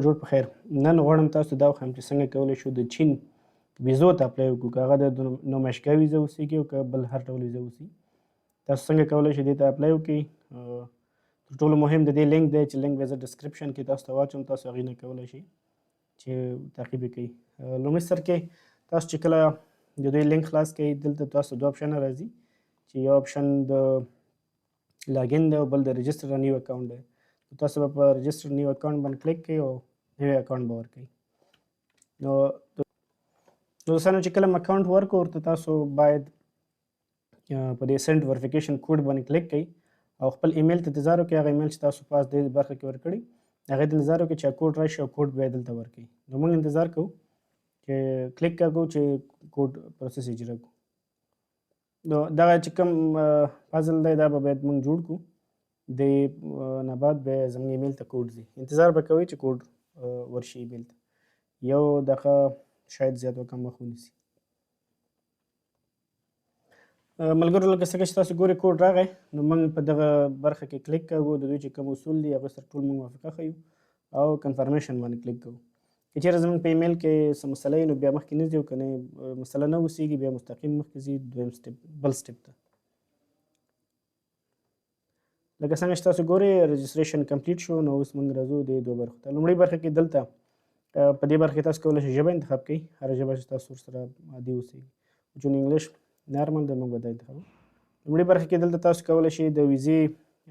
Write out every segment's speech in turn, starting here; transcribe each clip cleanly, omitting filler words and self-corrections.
جوړ په خیر. نن غواړم تاسو دا وښیم چې څنګه کولی شو د چین ویزو ته اپلای وکړو، که هغه د نمایشګاه ویزه اوسیږي او که بل هر ډول ویزه اوسي. تاسو څنګه کولی شئ دې ته اپلای وکړئ. تر ټولو مهم د دې لینک دی چې لینک به زه ډسکرپشن کې تاسو ته واچوم، تاسو هغې نه کولی شئ چې تعقیب یې کوئ. لومړي سر کې تاسو چې کله د دوی لینک خلاص کړئ، دلته تاسو دوه اپشنه راځي چې یو اپشن د لاګین دی او بل د رجسټر نیو اکاونټ دی. تاسو به په رجسټر نیو اکاونټ باندې کلیک کوئ او نوی اکاونټ به ورکوئ. نو دوستانو چې کله اکاونټ ورکړو ورته تاسو باید په دې سینډ وریفیکیشن کوډ باندې کلیک کوئ او خپل ایمیل ته انتظار وکړئ. هغه ایمیل چې تاسو پاس دې برخه کې ورکړي هغې ته انتظار وکړئ چې کوډ راشي او کوډ بیا دلته ورکړئ. نو موږ انتظار کوو چې کلیک کوو چې کوډ پروسس اجرا کړو. نو دغه چې کوم پازل دی دا به باید موږ جوړ کړو. د نه بعد به زموږ ایمیل ته کوډ ځي. انتظار به کوئ چې کوډ ورشي ایمیل ته. یو دقیقه شاید زیات او کم وخت ونیسي. ملګرو لکه څنګه چې تاسو ګورئ کوډ راغی، نو موږ په دغه برخه کې کلیک کوو. د دوی چې کوم اصول دي هغه سره ټول موږ موافقه ښیو او کنفرمیشن باندې کلیک کوو. که چېرې زموږ په ایمیل کې څه مسله وي نو بیا مخکې نه ځي، او که نه مسله نه اوسېږي بیا مستقیم مخکې ځي دویم سټپ بل سټپ ته. لکه څنګه چې تاسو ګورئ رجسټریشن کمپلیټ شو. نو اوس موږ راځو د دوه برخو ته. لومړۍ برخه کې دلته په دې برخه کې تاسو کولی شئ ژبه انتخاب کړئ، هره ژبه چې تاسو ورسره عادي اوسېږي. چون انګلیش نارمل دی موږ به دا انتخابو. لومړۍ برخه کې دلته تاسو کولی شئ د ویزې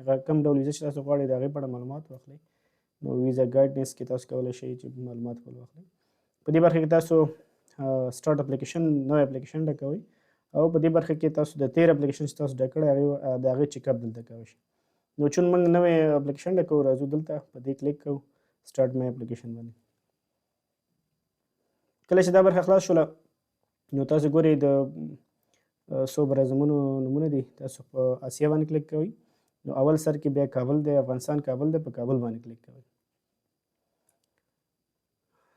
هغه کوم ډول ویزه چې تاسو غواړئ د هغې په اړه معلومات واخلئ. نو ویزا ګایډنس کې تاسو کولی شئ چې معلومات ول واخلئ. په دې برخه کې تاسو سټارټ اپلیکیشن نوی اپلیکیشن ډکوئ او په دې برخه کې تاسو د تیر اپلیکیشن چې تاسو ډک کړی د هغې چیک اپ دلته کولی شئ. نو چون موږ نوی اپلیکیشن ډکوو راځو دلته په دې کلیک کوو سټارټ مای اپلیکیشن باندې. کله چې دا برخه خلاص شوله نو تاسو ګورئ د څو براعظمونو نومونه دي. تاسو په اسیا باندې کلیک کوئ. نو اول سر کې بیا کابل دی، افغانستان کابل دی، په کابل باندې کلیک کوئ.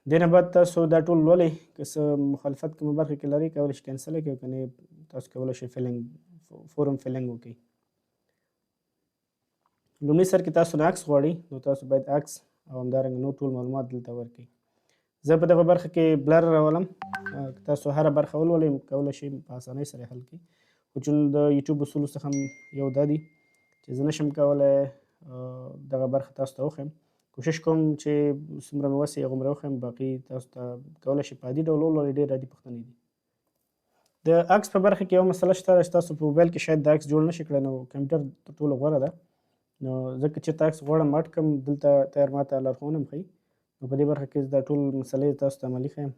دې نه بعد تاسو دا ټول لولئ. که څه مخالفت کومه برخه کې لرئ کولی شئ کینسل یې کړئ، که نه تاسو کولی شئ فورم فیلنګ وکړئ. لومړي سر کې تاسو نه عکس غواړئ نو تاسو باید عکس او همدارنګه نور ټول معلومات دلته ورکړئ. زه په دغه برخه کې بلر راولم. تاسو هره برخه ولولئ کولی شئ په اسانۍ سره حل کړئ. خو چون د یوټیوب اصولو څخه هم یو دا دي چې زه نشم کولی دغه برخه تاسو ته وښیم. کوشش کوم چې څومره مې وس هغومره وښیم، باقي تاسو ته کولی شئ په عادي ډول ولولئ. ډېر عادي پوښتنې دي. د عکس په برخه کې یو مسله شته چې تاسو په موبایل کې شاید د عکس جوړ نشئ کړی، نو کمپیوټر تر ټولو غوره ده. نو زه که چېرته عکس غواړم اډ کړم دلته تیار ماته لارښوونه هم ښیي. نو په دې برخه کې دا ټول مسلې تاسو ته عملي ښیم.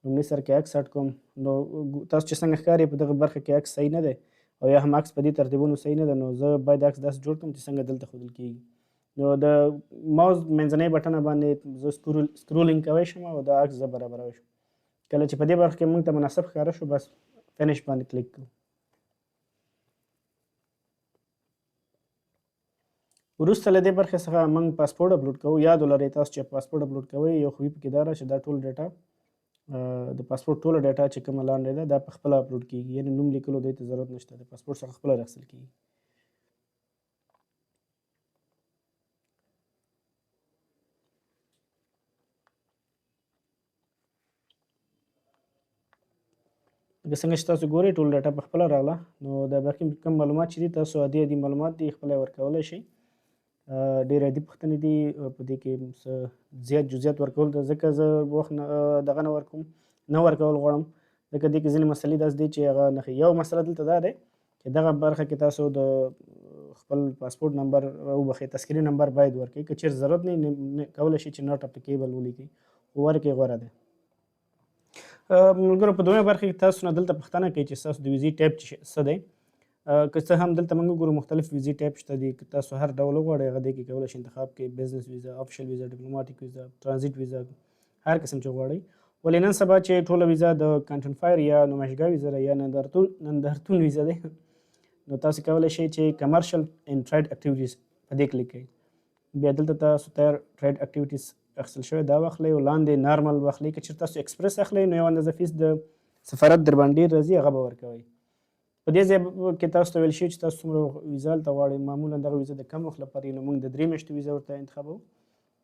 لومړي سر کې عکس اډ کوم. نو تاسو چې څنګه ښکاري په دغه برخه کې عکس صحیح نه دی او یا هم عکس په دې ترتیبونو صحیح نه ده، نو زه باید عکس داسې جوړ کړم چې څنګه دلته ښودل کېږي. نو د ماوس منځنۍ بټنه باندې زه سکرولینګ کوی شم او دا عکس زه برابروی شم. کله چې په دې برخه کې موږ ته مناسب ښکاره شو بس فینش باندې کلیک کوو. وروسته له دې برخې څخه موږ پاسپورټ اپلوډ کوو. یاد ولرئ تاسو چې پاسپورټ اپلوډ کوئ یو خوبي پکې دا ده چې دا ټول ډیټا د پاسپورټ ټوله ډیټا چې کومه لاندې ده دا په خپله اپلوډ کېږي. یعنې نوم لیکلو دې ته ضرورت نشته، د پاسپورټ څخه خپله راخیستل کېږي. لکه څنګه چې تاسو ګورئ ټول ډیټا په خپله راغله. نو د باقي کوم معلومات چې دي تاسو عادي معلومات دي خپله یې ورکولی شئ. ډېر عادي پوښتنې دي. په دې کې څه زیات جزئیات ورکول ده ځکه زه وخت دغه نه ورکوم نه ورکول غواړم، ځکه دې کې ځینې مسلې داسې دي چې هغه نه ښیي. یو مسله دلته دا دی چې دغه برخه کې تاسو د خپل پاسپورټ نمبر وبخښئ تذکري نمبر باید ورکړئ. که چېرې ضرورت نه کولی شئ چې ناټ اپلیکیبل ولیکئ، خو ورکړئ غوره دی. ملګرو په دویمه برخه کې تاسو نه دلته پوښتنه کوي چې ستاسو د ویزې ټایپ څه دی. که څه هم دلته موږ وګورو مختلف ویزې ټایپ شته دي. که تاسو هر ډول وغواړئ هغه دې کې کولی شئ انتخاب کړئ. بزنس ویزا، افیشل ویزا، ډیپلوماټیک ویزا، ټرانزیټ ویزا، هر قسم چې غواړئ. ولې نن سبا چې ټوله ویزا د کانټن فایر یا نمایشګاه ویزا ده یا نندارتون ویزا دی، نو تاسو کولی شئ چې کمرشل اینډ ټریډ اکټیویټیز په دې کلیک کړئ. بیا دلته تاسو تیار ټریډ اکټیویټیز اخیستل شوی دا واخلئ او لاندې نارمل واخلئ. که چېرې تاسو ایکسپریس اخلئ نو یو اندازه فیس د سفارت در باندې ډېر راځي، هغه به ورکوئ. په دې ځای کې تاسو ته ویل شوي چې تاسو څومره ویزا هلته غواړئ. معمولا دغه ویزا د کم وخت لپاره نو موږ د 3 میاشتې ویزا ورته انتخابوو.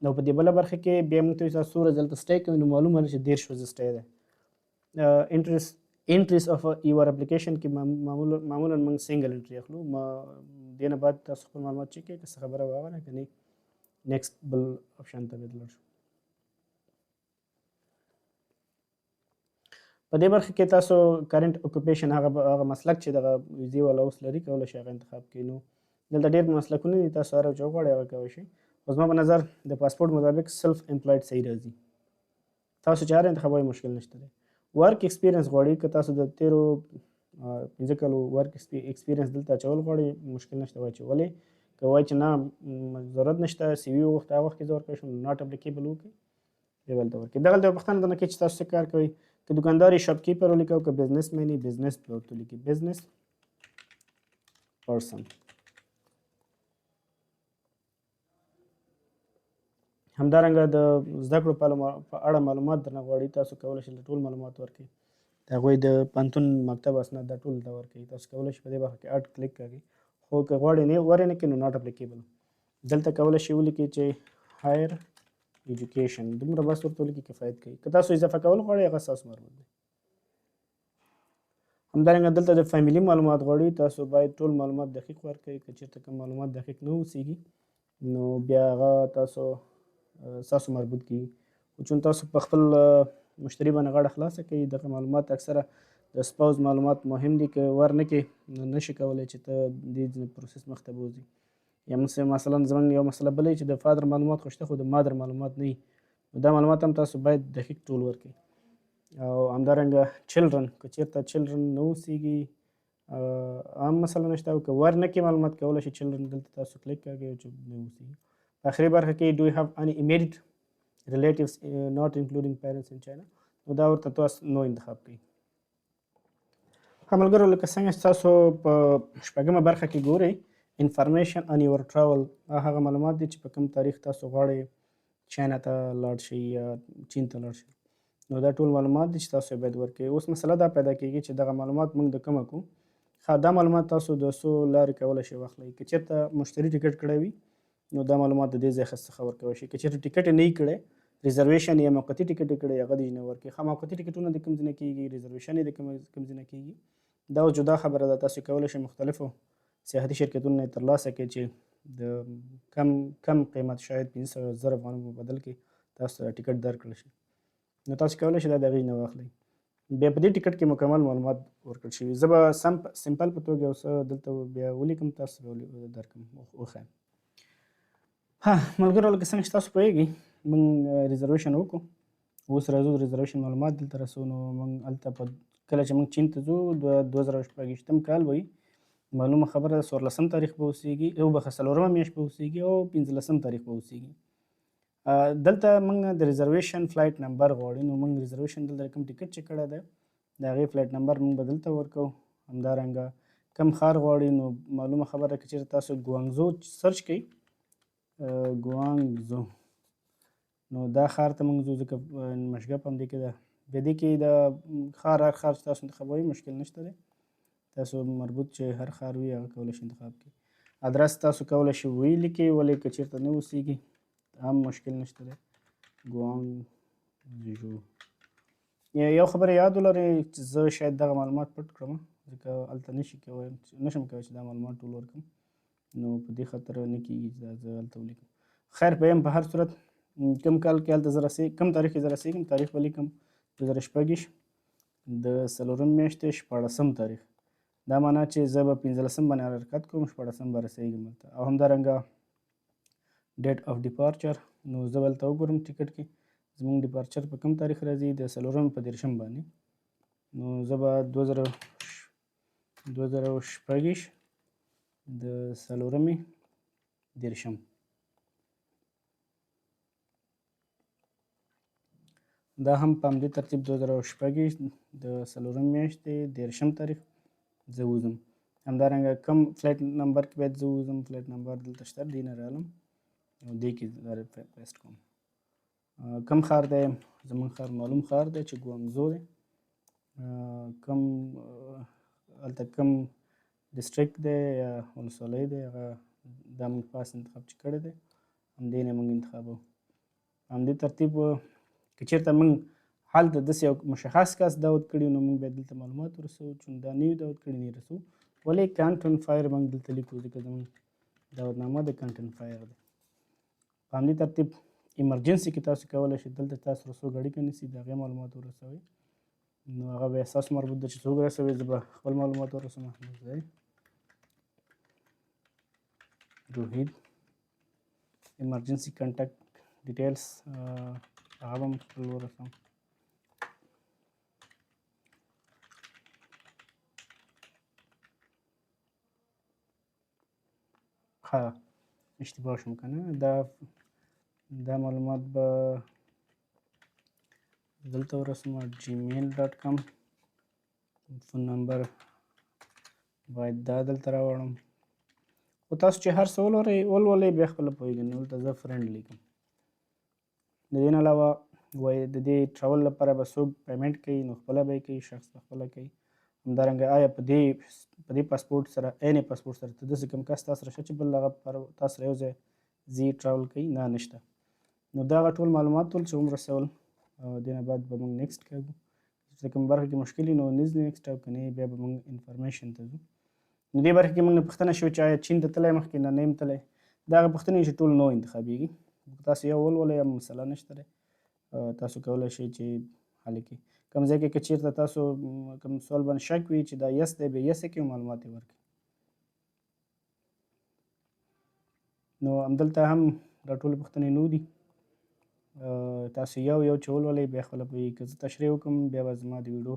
نو په دې بله برخه کې بیا موږ ته وایي څو ورځې دلته سټی کوئ نو معلومه ده چې 10 ورځې سټی دی. انټریس اف یور اپلیکیشن کې معمولا موږ سنګل انټري اخلو. دې نه بعد تاسو خپل معلومات چک کړئ که څه خبره وه هغه نه، که نه نیکسټ بل آپشن ته باید لاړ شو. په دې برخه کې تاسو کرنٹ اکوپیشن هغه مسلک چې دغه ویزې والا اوس لري کولی شي هغه انتخاب کړئ. نو دلته ډېر مسلکونه دي، تاسو هر یو چې وغواړئ هغه کولی شئ. خو زما په نظر د پاسپورټ مطابق سلف امپلایډ صحیح راځي. تاسو چې هر انتخابوي مشکل نشته دی. ورک ایکسپیرینس غواړي، که تاسو د تیرو 15 کالو ورک ایکسپیرینس دلته اچول غواړئ مشکل نشته. وایي چې ولې، که وایي چې نه ضرورت نشته سی وي وغوښته هغه وخت کې زه ورکولی شم ناټ اپلیکیبل وکړئ بیا به هلته ورکړئ. دغلته یوه پوښتنه درنه کوي چې تاسو څه کار کوئ، که دکاندار یې شاپ کیپر ولیکو، که بزنس مین یې بزنس به ورته ولیکئ بزنس پرسن. همدارنګه د زده کړو په اړه معلومات درنه غواړي، تاسو کولی شئ ټول معلومات ورکړئ. د هغوی د پوهنتون مکتب اسناد دا ټول ته ورکوي. تاسو کولی شئ په دې برخه کې اډ کلیک کړئ، خو که غواړئ نه ور نه کړئ نو ناټ اپلیکیبل. دلته کولی شئ ولیکئ چې هایر ایجوکیشن، دومره بس ورته ولیکئ کفایت کوي. که تاسو اضافه کول غواړئ هغه ستاسو مربوط دی. همدارنګه دلته د فیملي معلومات غواړي، تاسو باید ټول معلومات دقیق ورکړئ. که چېرته کوم معلومات دقیق نه اوسیږي نو بیا هغه تاسو مربوط کیږي. چون تاسو په خپل مشتری باندې غاړه خلاصه کوي، دغه معلومات اکثره د سپاوز معلومات مهم دي، که ور نه کړې نو نشي کولی چې ته دې پروسس مخته بوځي. یا مثلا زموږ یو مسله بله چې د فادر معلومات خو شته خو د مادر معلومات نه وي، نو دا معلومات هم تاسو باید دقیق ټول ورکړئ. او همدارنګه چلډرن، که چېرته چلډرن نه اوسیږي هم مسله نشته، او که ور نه کړئ معلومات کولی شئ چلډرن دلته تاسو کلیک کړئ چې نه اوسیږي. په آخري برخه کې ډو یو هاف any immediate relatives not including parents in China، نو دا ورته تاسو نو انتخاب کړئ. ملګرو لکه څنګه چې تاسو په شپږمه برخه کې ګورئ انفارمیشن ان یور ټراول، هغه معلومات دي چې په کوم تاریخ تاسو غواړئ چاینا ته لاړ شئ یا چین ته لاړ شئ، نو دا ټول معلومات دي چې تاسو باید ورکړئ. اوس مسله دا پیدا کېږي چې دغه معلومات موږ د کومه کوو. دا معلومات تاسو د څو لارې کولی شئ واخلئ. که چېرته مشتري ټیکټ کړی وي نو دا معلومات د دې ځای څخه ورکولی شئ. که چېرته ټیکټ یې نه وي کړی، ریزرویشن یا موقتي ټیکټ یې کړی، هغه دې نه ورکړئ. موقتي ټیکټونه د کوم ځای نه کېږي، ریزرویشن یې د کوم ځای نه کېږي، دا جدا خبره ده. تاسو کولی شئ مختلفو سیاحتي شرکتونو نه ترلاسه کړئ چې د کم قیمت شاید 500,000 افغانۍ په بدل کې تاسو ته ټیکټ درکړل شي، نو تاسو کولی شئ دا د هغې نه واخلئ. بیا په دې ټیکټ کې مکمل معلومات ورکړل شوي. زه به سمپل په توګه یو څه دلته بیا ولیکم، تاسو به درکړم وښیم. ملګرو لکه څنګه چې تاسو پوهېږئ موږ ریزرویشن وکړو، اوس راځو د ریزرویشن معلومات دلته رسو. نو موږ هلته کله چې موږ چین ته ځو د 2024 کال به وي، معلومه خبره ده 14 تاریخ به اوسیږي، او بخښه 4 میاشت به اوسیږي او 15 تاریخ به اوسیږي. دلته موږ د ریزرویشن فلایټ نمبر غواړي، نو موږ ریزرویشن دلته کوم ټیکټ چې کړی دی د هغې فلایټ نمبر موږ به دلته ورکوو. همدارنګه کوم ښار غواړي، نو معلومه خبره ده که چېرته تاسو ګوانګزو سرچ کړئ، ګوانګزو، نو دا ښار ته موږ ځو ځکه مشګپ همدې کې ده. په دې کې د ښار هر ښار چې تاسو انتخابوئ مشکل نشته دی، تاسو مربوط چې هر ښار وي هغه کولی شئ انتخاب کړئ. ادرس تاسو کولی شئ ولیکئ، ولې که چېرته نه اوسیږي هم مشکل نشته دی. ګوانګژو یو خبره یاد ولرئ چې زه شاید دغه معلومات پټ کړم ځکه هلته نشم کولی چې دا معلومات ټول ورکړم، نو په دې خاطر نه کېږي چې دا زه هلته ولیکم. خیر په یم، په هر صورت کوم کال کې هلته زه رسېږم، کوم تاریخ کې زه رسېږم تاریخ به لیکم 2024 د 4 میاشتې 14 تاریخ. دا معنا چې زه به 15 باندې حرکت کوم، 14 به رسېږم هلته. او همدارنګه ډیټ اف ډیپارچر، نو زه به هلته وګورم ټیکټ کې زموږ ډیپارچر په کوم تاریخ راځي، د 4 په 13 باندې، نو زه به 2024 د 4 13 دا هم په همدې ترتیب 2024 د 4 میاشتې 13 تاریخ زه وځم. همدارنګه کوم فلایټ نمبر کې باید زه وځم، فلایټ نمبر دلته شته، دې نه رالم او دې کې دا پیسټ کوم. کوم ښار دی؟ زموږ ښار معلوم ښار دی چې ګوانګزو دی. کوم هلته کوم ډسټرکټ دی یا ولسوالۍ دی، هغه دا موږ پاس انتخاب چې کړی دی همدې نه موږ انتخابوو. همدې ترتیب که چېرته موږ هلته داسې یو مشخص کس دعوت کړي نو موږ باید دلته معلومات ورسوو چې دا نه یو دعوت کړي نه رسوو ولې کانټنټ فایر موږ دلته لیکو ځکه زموږ دعوتنامه د کانټنټ فایر دی. په همدې ترتیب ایمرجنسي کې تاسو کولی شئ دلته تاسو رسوب اړیکه نیسي د هغې معلومات ورسوئ نو هغه بیا ستاسو مربوط ده چې څوک رسوي زه به خپل معلومات ورسوم احمدزی روحید ایمرجنسي کانټیکټ ډیټیلز هغه به هم خپل ورسوم. ښه اشتباه شوم که نه دا معلومات به دلته ورسوم gmail.com فون نمبر باید دا دلته راوړم خو تاسو چې هر څه ولولئ بیا خپله پوهېږئ نو دلته زه فرینډ لیکم. د دې نه علاوه وایي د دې ټراول لپاره به څوک پیمنټ کوي نو خپله به یې کوي شخص به خپله کوي. همدارنګه آیا په دې پاسپورټ سره عین پاسپورټ سره داسې کوم کس تاسو سره شته چې بل هغه تاسو سره یو ځای ځي ټراول کوي نه نشته. نو دا هغه ټول معلومات ټول چې هم رسول دې نه بعد به موږ نیکسټ کوو چې کوم برخه کې مشکل وي نو نیکسټ او که نه بیا به موږ انفارمیشن ته ځو. نو دې برخه کې موږ نه پوښتنه شوې چې آیا چین ته تللی مخکې نه یم تللی دا هغه پوښتنې چې ټول نو انتخابېږي تاسو یو ولولئ هم مسله نشته دی تاسو کولی شئ چې حل کړئ. کوم ځای کې که چېرته تاسو کوم سوال باندې شک وي چې دا یس دی بیا یس یې کړئ معلومات یې ورکړئ. نو همدلته هم دا ټولې پوښتنې نو دي تاسو یو چې ولولئ بیا خپله پوهېږئ که زه تشریح وکړم بیا به زما د ویډیو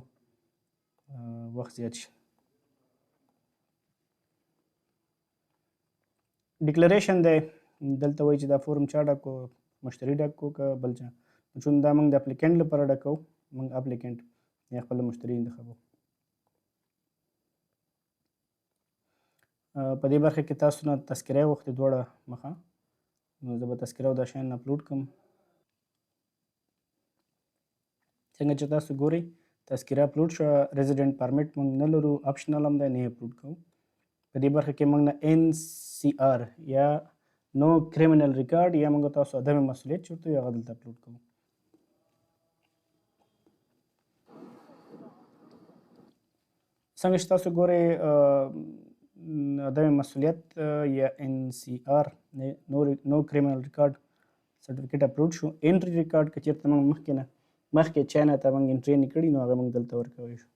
وخت زیات شي. ډیکلریشن دی دلته وایي چې دا فورم چا ډک کړو مشتري ډک کړو که بل چا چون دا موږ د اپلیکنټ لپاره ډکوو موږ اپلیکنټ یا خپله مشتري انتخابوو. په دې برخه کې تاسو نه تذکره وغوښتې دواړه مخه نو زه به تذکره او دا شیان اپلوډ کړم. څنګه چې تاسو ګورئ تذکره اپلوډ شوه ریزیډنټ پرمیټ موږ نه لرو اپشنل هم دی نه یې اپلوډ کوو. په دې برخه کې موږ نه NCR یا نو کریمینل ریکارډ یا موږ تاسو عدم مسؤلیت چې ورته وایي هغه دلته اپلوډ کوو. څنګه چې تاسو ګورئ عدم مسؤلیت یا NCR نو کریمینل ریکارډ سرټیفیکیټ اپلوډ شو. انټري ریکارډ که چېرته موږ مخکې چا نه ته موږ انټري نه کړي نو هغه موږ دلته ورکوی شو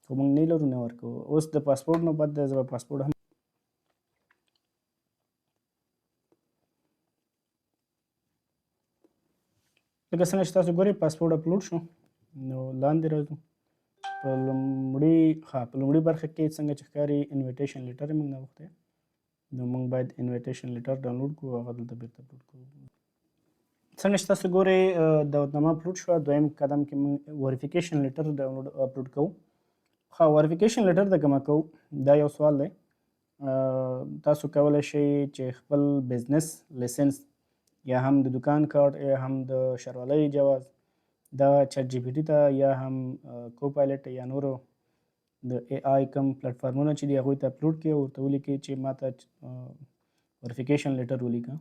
خو موږ نه لرو نه ورکوو. اوس د پاسپورټ نوبت دی زه به پاسپورټ هم لکه څنګه چې تاسو ګورئ پاسپورټ اپلوډ شو نو لاندې راځو په لومړي برخه کې څنګه چې ښکاري انویټیشن لیټر یې موږ نه غوښتی نو موږ باید انویټیشن لیټر ډاونلوډ کړو هغه دلته بیرته اپلوډ کړو. څنګه چې تاسو ګورئ دعوتنامه اپلوډ شوه دویم قدم کې موږ وریفیکیشن لیټر اپلوډ کوو. ښه وریفیکیشن لیټر د کومه کوو دا یو سوال دی. تاسو کولی شئ چې خپل بزنس لیسنس یا هم د دکان کارت یا هم د ښاروالۍ جواز دا چټ جی پي ټي ته یا هم کو پایلټ یا نورو د اے آی کوم پلیټفارمونه چې دي هغوی ته اپلوډ کړئ او ورته ولیکئ چې ما ته وریفیکیشن لیټر ولیکه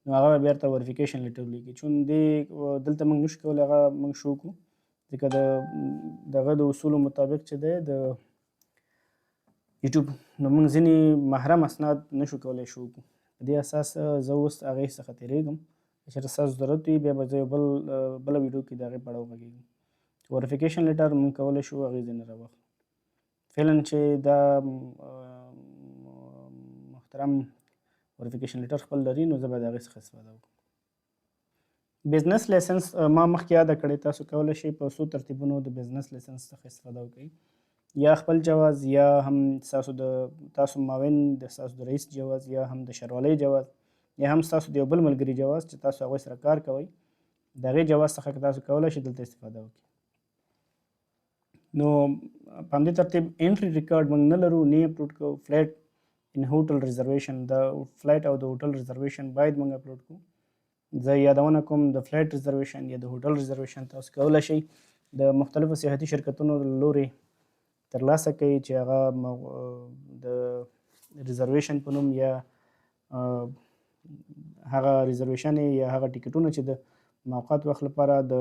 نو هغه به بیرته وریفیکیشن لیټر ولیکي چون دلته موږ نشو کولی هغه موږ شو کړو ځکه دغه د اصولو مطابق چې دی د یوټیوب نو موږ ځینې محرم اسناد نشو کولی شو کړو. په دې اساس زه اوس هغې څخه تېرېږم که چېرته ستاسو ضرورت وي بیا به زه یو بله ویډیو کې د هغې په اړه وغږېږم. وریفیکیشن لیټر موږ کولی شو هغې ځای نه راواخلو. فعلا چې دا محترم وریفیکیشن لیټر خپل لري نو زه به د هغې څخه استفاده وکړم. بزنس لایسنس ما مخکې یاده کړې تاسو کولی شئ په څو ترتیبونو د بزنس لایسنس څخه استفاده وکړئ یا خپل جواز یا هم تاسو معاون د ستاسو د رئیس جواز یا هم د ښاروالۍ جواز یا هم ستاسو د یو بل ملګري جواز چې تاسو هغوی سره کار کوئ د هغې جواز څخه که تاسو کولی شئ دلته استفاده وکړئ. نو په همدې ترتیب انټري ریکارډ موږ نه لرو نه یې اپلوډ کوو. فلیټ ان هوټل ریزرویشن د فلایټ او د هوټل ریزرویشن باید موږ اپلوډ کوو. زه یادونه کوم د فلایټ ریزرویشن یا د هوټل ریزرویشن تاسو کولی شئ د مختلفو سیاحتي شرکتونو له لورې ترلاسه کوي چې هغه د ریزرویشن په نوم یا هغه ریزرویشن یا هغه ټیکټونه چې د موقت وخت لپاره د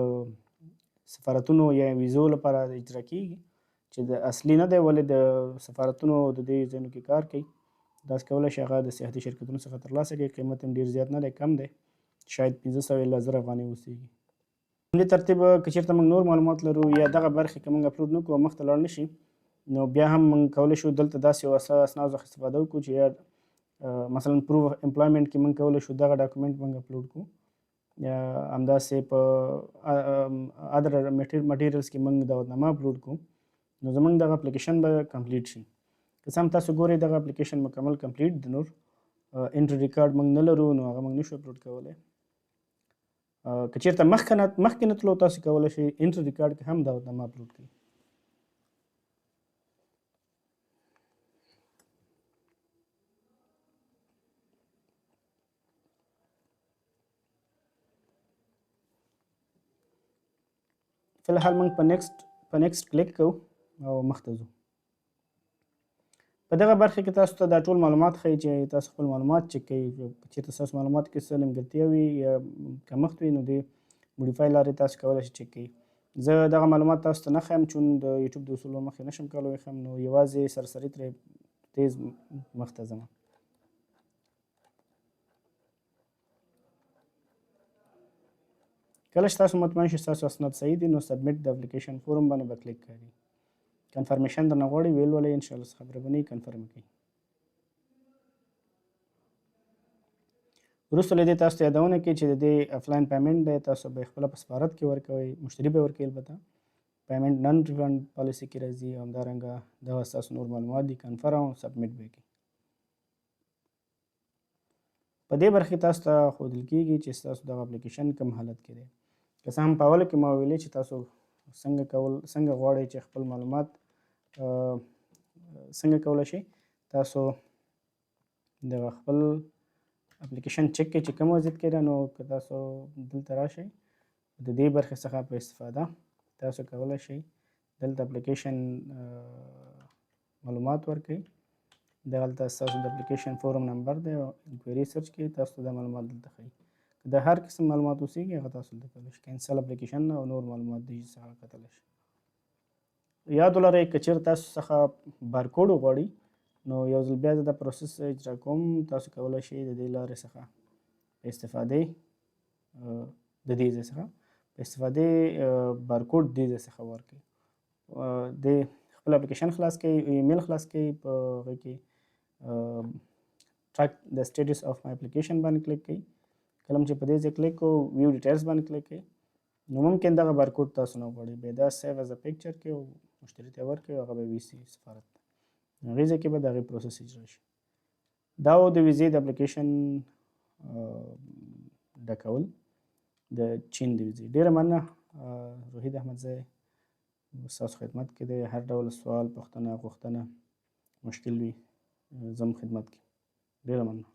سفارتونو یا ویزو لپاره اجرا کیږي چې د اصلي نه دی ولې د سفارتونو د دې ځایونو کې کار کوي داسې کولی شي هغه د سیاحتي شرکتونو څخه ترلاسه کړي. قیمت هم ډېر زیات نه دی، کم دی، شاید 500 الی 1000 افغانۍ اوسېږي. همدې ترتیب که چېرته موږ نور معلومات لرو یا دغه برخې که موږ اپلوډ نه کړو مخ ته لاړ نه شي، نو بیا هم موږ کولی شو دلته داسې یو اسنادو څخه استفاده وکړو چې یا مثلا پروف اف امپلایمنټ کې موږ کولی شو دغه ډاکومنټ موږ اپلوډ کړو، یا همداسې په ادر مټیریلز کې موږ دعوتنامه اپلوډ کړو، نو زموږ دغه اپلیکیشن به کمپلیټ شي. که څه هم تاسو ګورئ دغه اپلیکیشن مکمل کمپلیټ دی، نور انټري ریکارډ موږ نه لرو نو هغه موږ نشو اپلوډ کولی. که چېرته مخکې نه تلو تاسو کولی شئ انټري ریکارډ کې هم دعوتنامه اپلوډ کړئ. فلحال موږ په نیکسټ کلیک کوو او مخته ځو. په دغه برخه کې تاسو ته دا ټول معلومات ښیي چې تاسو خپل معلومات چک کوئ. که چېرته ستاسو معلوماتو کې څه نیمګړتیا وي یا کمښت وي نو د موډیفای لارې تاسو کولی شئ چک کړئ. زه دغه معلومات تاسو ته نه ښیم چون د یوټیوب د اصولو مخې نشم کولی وښیم، نو یوازې سرسري ترې تیز مخته ځم. کله چې تاسو مطمئن شئ ستاسو اسناد صحیح دي نو سبمیټ د اپلیکیشن فورم باندې به کلیک کوئ. کنفرمیشن درنه غواړي ویل ولئ انشاءالله څه خبره به نه وي، کنفرم کړئ. وروسته له دې تاسو ته یادونه کوي چې د دې افلاین پیمنټ دی تاسو به یې خپله په سفارت کې ورکوئ، مشتري به یې ورکوي البته. پیمنټ نن ریفنډ پالیسي کې راځي او همدارنګه دغه ستاسو نور معلومات دي، کنفرم او سبمیټ به یې کړئ. په دې برخه کې تاسو ته ښودل کېږي چې ستاسو دغه اپلیکیشن کوم حالت کې دی. که څه هم په اوله کې ما ویلې چې تاسو څنګه غواړئ چې خپل معلومات څنګه کولی شئ تاسو دغه خپل اپلیکیشن چک کړئ چې کوم وضعیت کې ده. نو که تاسو دلته راشئ د دې برخې څخه په استفاده تاسو کولی شئ دلته اپلیکیشن معلومات ورکړئ. دلته ستاسو د اپلیکیشن فورم نمبر دی او انکوایري سرچ کړئ، تاسو ته دا معلومات دلته ښیي. که د هر قسم معلومات اوسېږي هغه تاسو دلته کولی شئ، کینسل اپلیکیشن او نور معلومات دي چې هغه کتلی شئ. یاد ولرئ که چېرته تاسو څخه بارکوډ وغواړي نو یو ځل بیا زه دا پروسس اجرا کوم، تاسو کولی شئ د دې لارې څخه په استفادې د دې ځای څخه په استفادې بارکوډ دې ځای څخه ورکړئ. د خپل اپلیکیشن خلاص کړئ، ایمیل خلاص کړئ، په هغې کې ټریک د سټیټس آف مای اپلیکیشن باندې کلیک کړئ. کله چې په دې ځای کلیک کوو ویو ډیټیلز باندې کلیک کړئ نو ممکن دغه بارکوډ تاسو نه وغواړئ، بیا دا سیو ایز ا پکچر کړئ او مشتري ته یې ورکړئ، هغه به ویسي سفارت ته، هغې ځای کې به د هغې پروسس اجرا شي. دا و د ویزې د اپلیکیشن ډکول د چین د ویزې. ډېره مننه. روحید احمدزی ستاسو خدمت کې دی. هر ډول سوال، پوښتنه، غوښتنه، مشکل وي زموږ خدمت کې. ډېره مننه.